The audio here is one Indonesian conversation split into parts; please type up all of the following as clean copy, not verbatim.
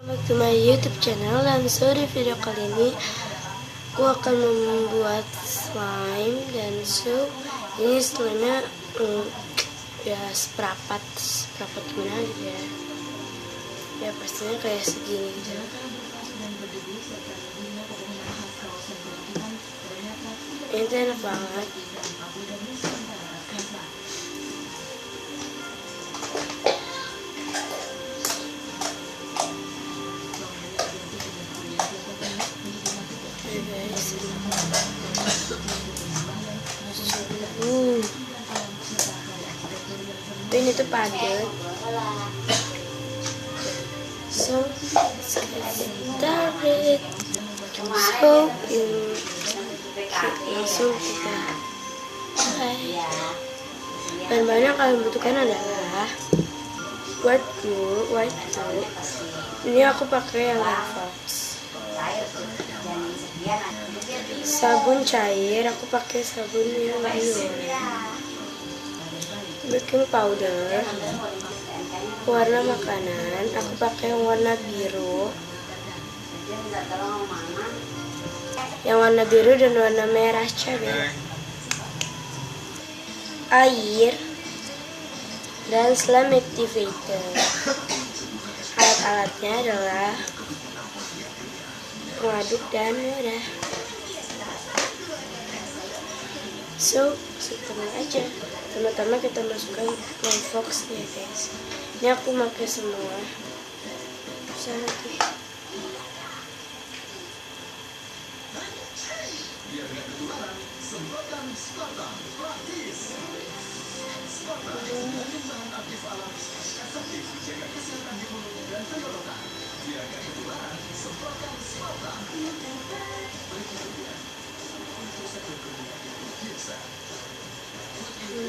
Welcome back to my YouTube channel. Dan di video kali ini aku akan membuat slime. Dan ini slime-nya ya seperapat gimana gitu ya. Ya pastinya kayak segini gitu. Ini tuh enak banget. Ini tuh padat. So let's get started. Langsung kita bahan-bahan yang kalian butuhkan adalah white glue. Ini aku pakai yang Fox. Sabun cair, aku pakai sabun yang biru. Baking powder, warna makanan, aku pakai yang warna biru. Yang warna biru dan warna merah cabai. Air dan slime activator. Alat-alatnya adalah pengaduk dan wadah. Seperti aja. Pertama kita masukkan Fox ya guys. Ini aku pakai semua. Bisa lagi.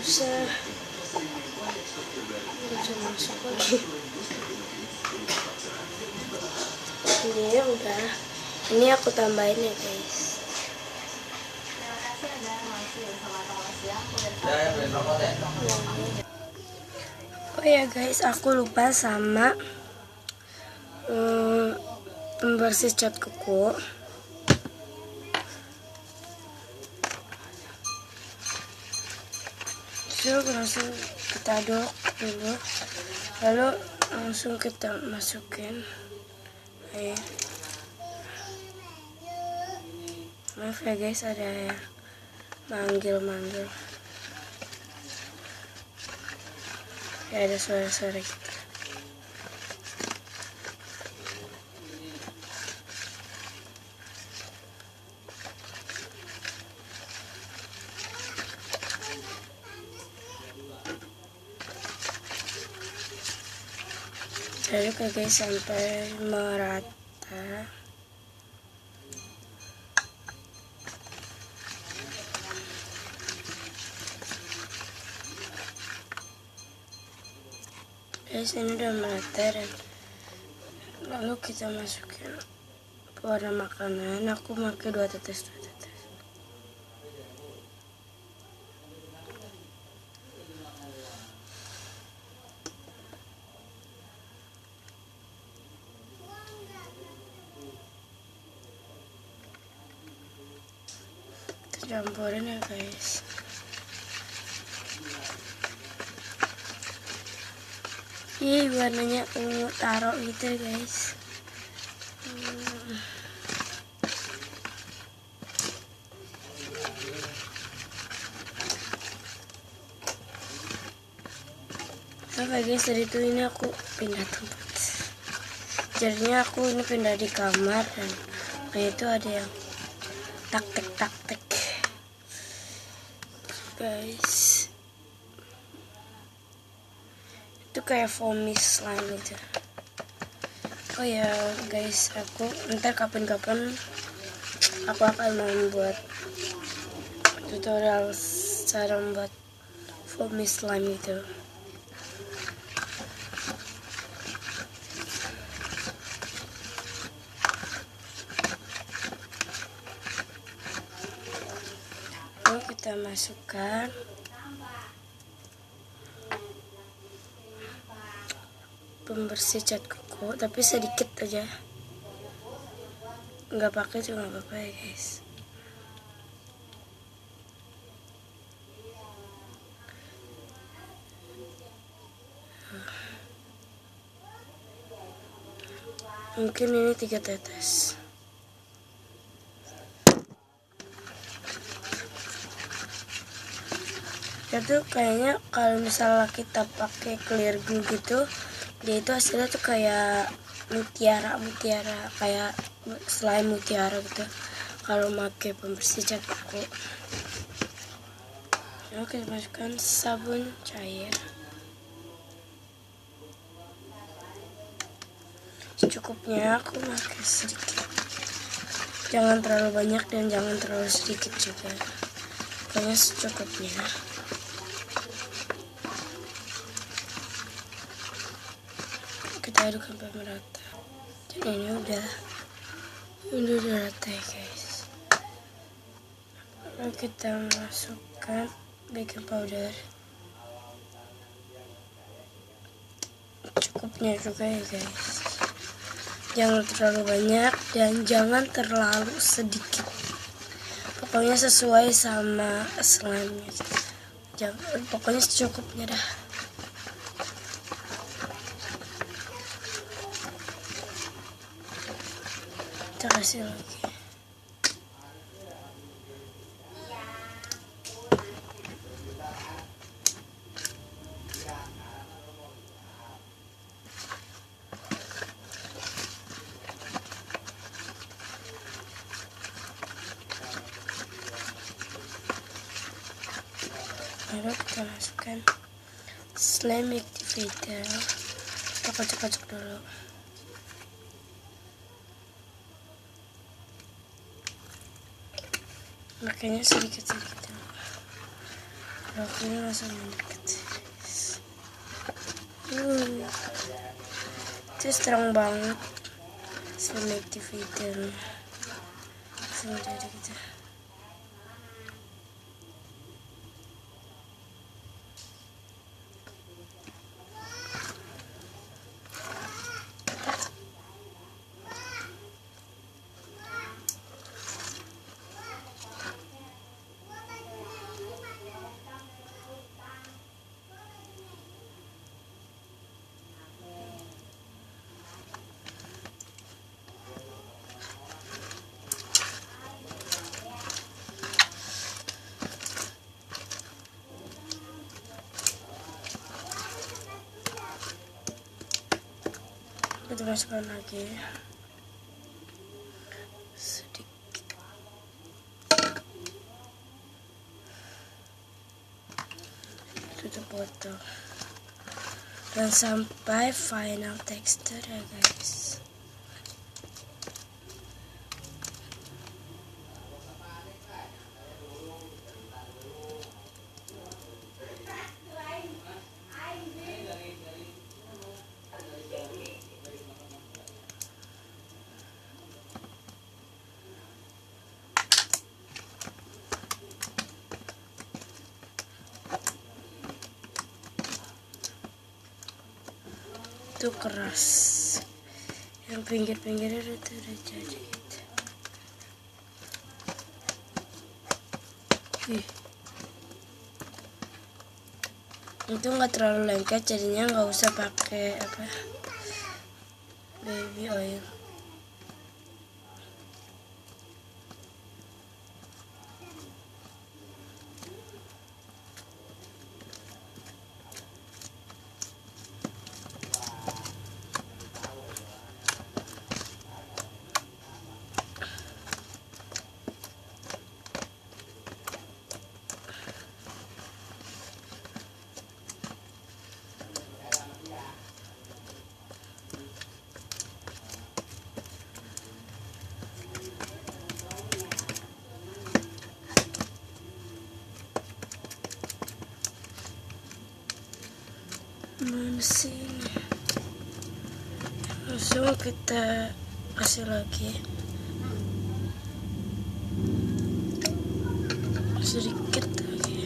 Bisa masuk lagi. Ini udah. Ini aku tambahin ya guys. Oh ya guys, aku lupa sama pembersih cat kuku. Langsung kita aduk dulu, lalu langsung kita masukin air. Maaf ya guys, ada yang manggil ya, ada suara-suara gitu. Aduk ya guys sampai merata. Guys, ini udah merata dan lalu kita masukin warna makanan. Aku pakai 2 tetes. Campurin ya guys. Ih, warnanya ungu taro gitu guys. Oke guys, dari itu ini aku pindah tempat. Jadinya aku ini pindah di kamar dan itu ada yang tak-tek guys. Itu kayak foamy slime gitu. Oh ya guys, aku ntar kapan-kapan aku akan membuat tutorial cara membuat foamy slime itu. Lalu kita masukkan pembersih cat kuku. Oh, tapi sedikit aja, nggak pakai juga nggak apa-apa ya guys. Mungkin ini 3 tetes. Itu kayaknya kalau misalnya kita pakai clear glue gitu, dia itu hasilnya tuh kayak mutiara kayak slime mutiara gitu kalau pakai pembersih cat kuku. Oke, masukkan sabun cair secukupnya. Aku pakai sedikit, jangan terlalu banyak dan jangan terlalu sedikit juga, pokoknya secukupnya. Kita aduk sampai merata. Dan ini udah rata ya guys. Lalu kita masukkan baking powder cukupnya juga ya guys, jangan terlalu banyak dan jangan terlalu sedikit, pokoknya sesuai sama slime-nya. Pokoknya secukupnya dah. Kita kasih lagi. Lalu kita masukkan slime activator. Kita kocok-kocok dulu. Makanya sedikit-sedikit dulu. Kalau ini langsung mendekat. Itu strong banget slime activator. Langsung jadi gitu. Kita masukkan lagi sedikit. Tutup botol dan sampai final texture ya guys. Itu keras, yang pinggir-pinggirnya udah jadi gitu. Itu nggak terlalu lengket, jadinya nggak usah pakai baby oil. Mesin langsung kita kasih lagi sedikit lagi.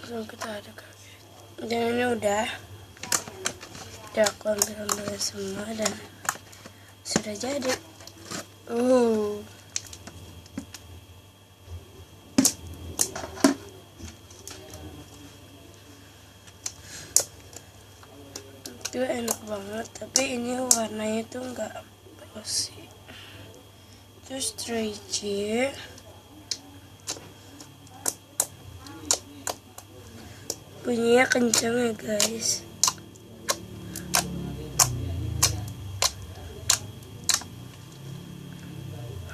langsung kita aduk lagi. Dan ini udah aku ambil semua dan sudah jadi. Itu enak banget, tapi ini warnanya tuh nggak bersih. Terus stretchy. Bunyinya kencang ya guys.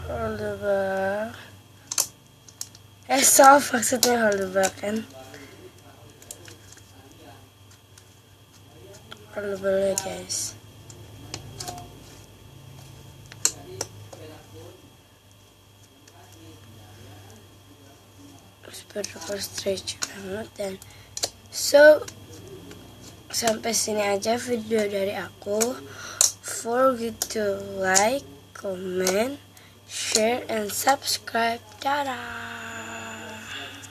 Halva. Soft maksudnya halva kan. Halva ya guys. Super stretch banget dan sampai sini aja video dari aku. Forget to like, comment, share, and subscribe. Dadah.